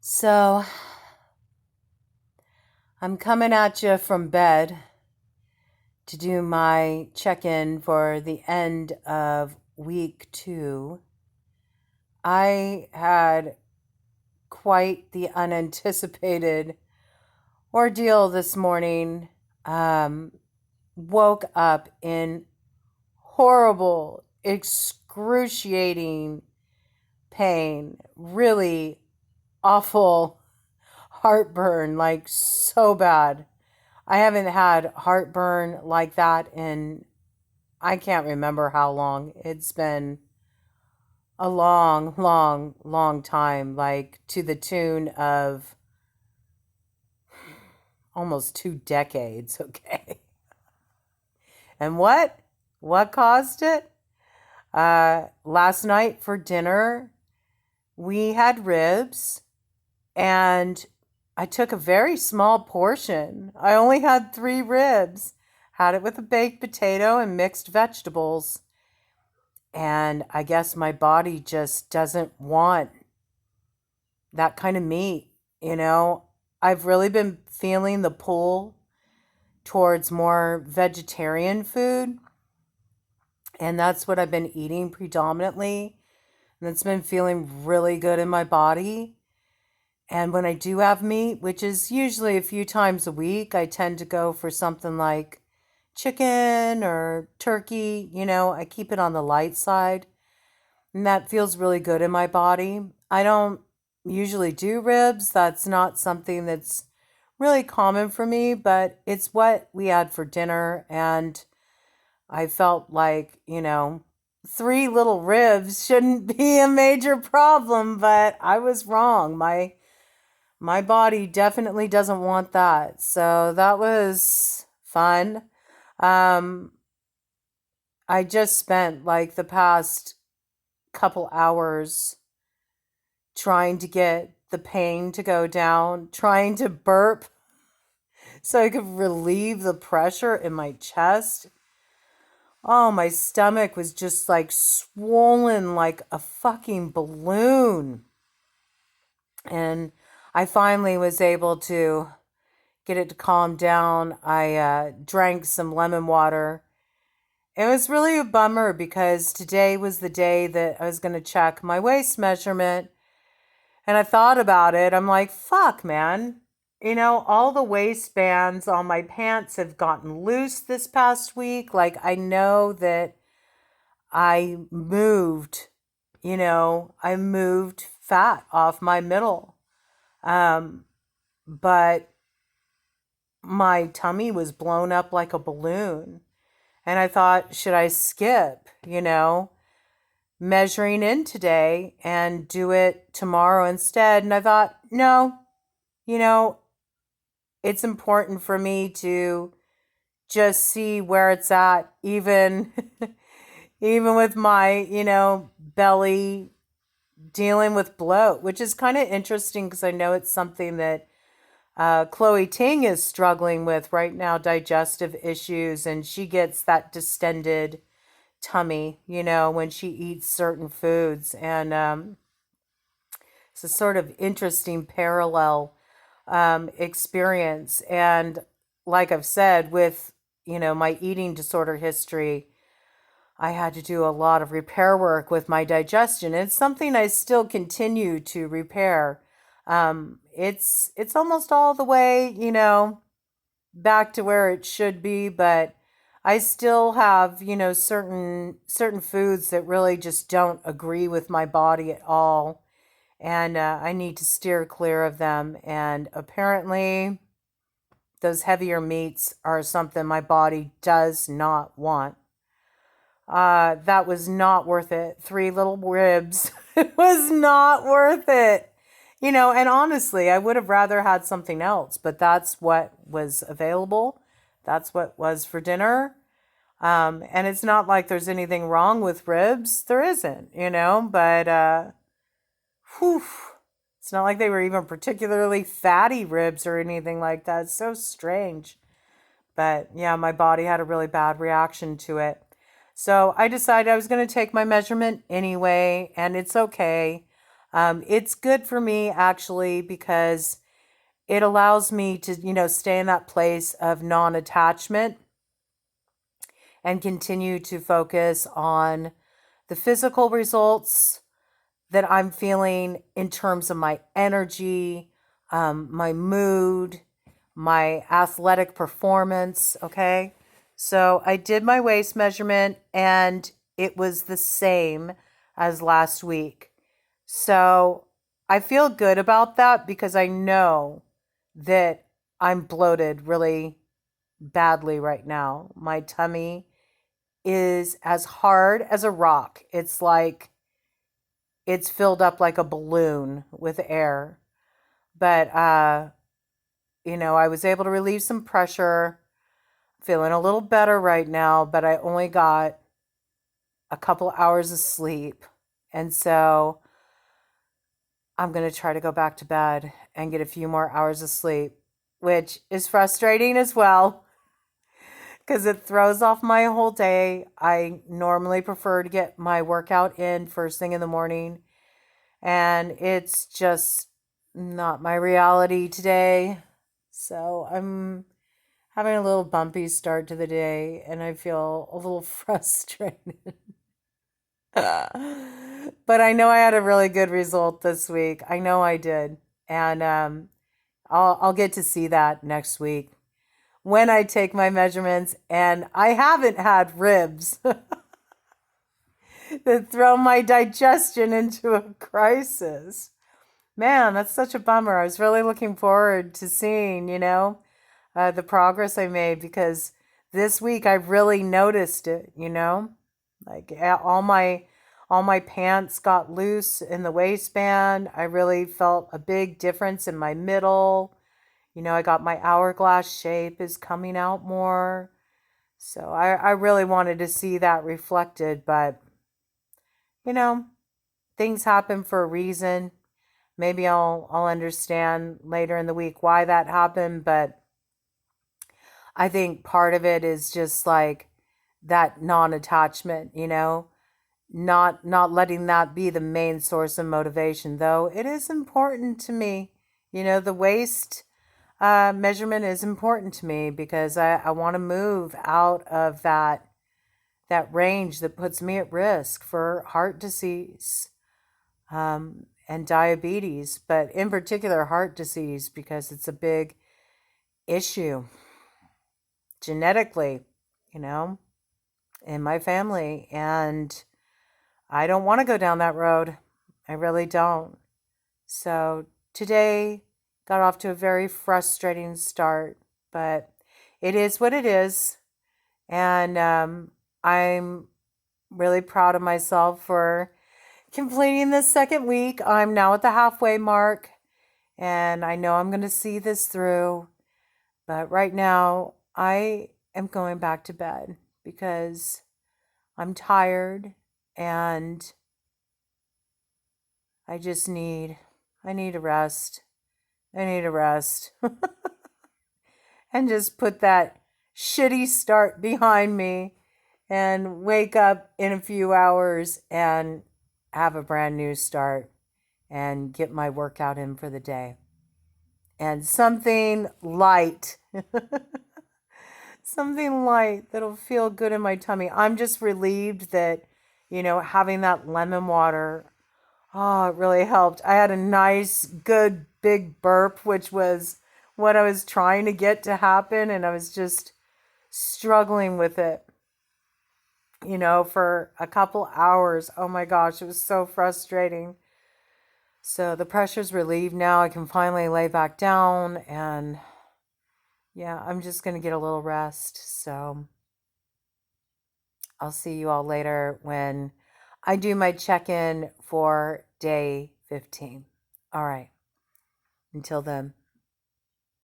So I'm coming at you from bed to do my check-in for the end of week 2. I had quite the unanticipated ordeal this morning. Um, Woke up in horrible, excruciating pain, really awful heartburn, like so bad. I haven't had heartburn like that in, I can't remember how long. It's been a long, long, long time, like to the tune of almost 2 decades, okay? And what caused it? Last night for dinner, we had ribs, and I took a very small portion. I only had 3 ribs. Had it with a baked potato and mixed vegetables. And I guess my body just doesn't want that kind of meat. I've really been feeling the pull towards more vegetarian food. And that's what I've been eating predominantly. And it's been feeling really good in my body. And when I do have meat, which is usually a few times a week, I tend to go for something like chicken or turkey. I keep it on the light side. And that feels really good in my body. I don't usually do ribs. That's not something that's really common for me, but it's what we had for dinner. And I felt like, 3 little ribs shouldn't be a major problem, but I was wrong. My body definitely doesn't want that. So that was fun. Um, I just spent like the past couple hours trying to get the pain to go down, trying to burp so I could relieve the pressure in my chest. Oh, my stomach was just like swollen like a fucking balloon. And I finally was able to get it to calm down. I drank some lemon water. It was really a bummer because today was the day that I was going to check my waist measurement. And I thought about it. I'm like, fuck, man. All the waistbands on my pants have gotten loose this past week. Like, I know that I moved fat off my middle. But my tummy was blown up like a balloon. And I thought, should I skip, measuring in today and do it tomorrow instead? And I thought, no, you know, it's important for me to just see where it's at, even even with my, belly dealing with bloat, which is kind of interesting because I know it's something that Chloe Ting is struggling with right now, digestive issues, and she gets that distended tummy, when she eats certain foods. And it's a sort of interesting parallel experience. And like I've said, with, my eating disorder history, I had to do a lot of repair work with my digestion. It's something I still continue to repair. It's almost all the way, back to where it should be, but I still have, certain foods that really just don't agree with my body at all, and I need to steer clear of them. And apparently, those heavier meats are something my body does not want. That was not worth it. 3 little ribs. It was not worth it. And honestly, I would have rather had something else, but that's what was available. That's what was for dinner. And it's not like there's anything wrong with ribs. There isn't, but whew, it's not like they were even particularly fatty ribs or anything like that. It's so strange. But yeah, my body had a really bad reaction to it. So I decided I was going to take my measurement anyway, and it's okay. It's good for me actually because it allows me to, stay in that place of non-attachment and continue to focus on the physical results that I'm feeling in terms of my energy, my mood, my athletic performance. Okay. So I did my waist measurement and it was the same as last week. So I feel good about that because I know that I'm bloated really badly right now. My tummy is as hard as a rock. It's like it's filled up like a balloon with air. But I was able to relieve some pressure. Feeling a little better right now, but I only got a couple hours of sleep. And so I'm going to try to go back to bed and get a few more hours of sleep, which is frustrating as well because it throws off my whole day. I normally prefer to get my workout in first thing in the morning, and it's just not my reality today. So I'm having a little bumpy start to the day, and I feel a little frustrated. But I know I had a really good result this week. I know I did. And I'll get to see that next week when I take my measurements. And I haven't had ribs that throw my digestion into a crisis. Man, that's such a bummer. I was really looking forward to seeing, the progress I made because this week I really noticed it, like all my pants got loose in the waistband. I really felt a big difference in my middle. I got my hourglass shape is coming out more. So I really wanted to see that reflected, but things happen for a reason. Maybe I'll understand later in the week why that happened, but I think part of it is just like that non-attachment, not letting that be the main source of motivation, though it is important to me. The waist measurement is important to me because I want to move out of that range that puts me at risk for heart disease and diabetes, but in particular heart disease because it's a big issue genetically, in my family. And I don't want to go down that road. I really don't. So today got off to a very frustrating start, but it is what it is. And I'm really proud of myself for completing this second week. I'm now at the halfway mark, and I know I'm going to see this through. But right now, I am going back to bed because I'm tired and I need a rest. I need a rest. And just put that shitty start behind me and wake up in a few hours and have a brand new start and get my workout in for the day. And something light, something light that'll feel good in my tummy. I'm just relieved that, having that lemon water, oh, it really helped. I had a nice, good, big burp, which was what I was trying to get to happen. And I was just struggling with it, for a couple hours. Oh my gosh, it was so frustrating. So the pressure's relieved now. I can finally lay back down and yeah, I'm just going to get a little rest. So I'll see you all later when I do my check-in for day 15. All right. Until then.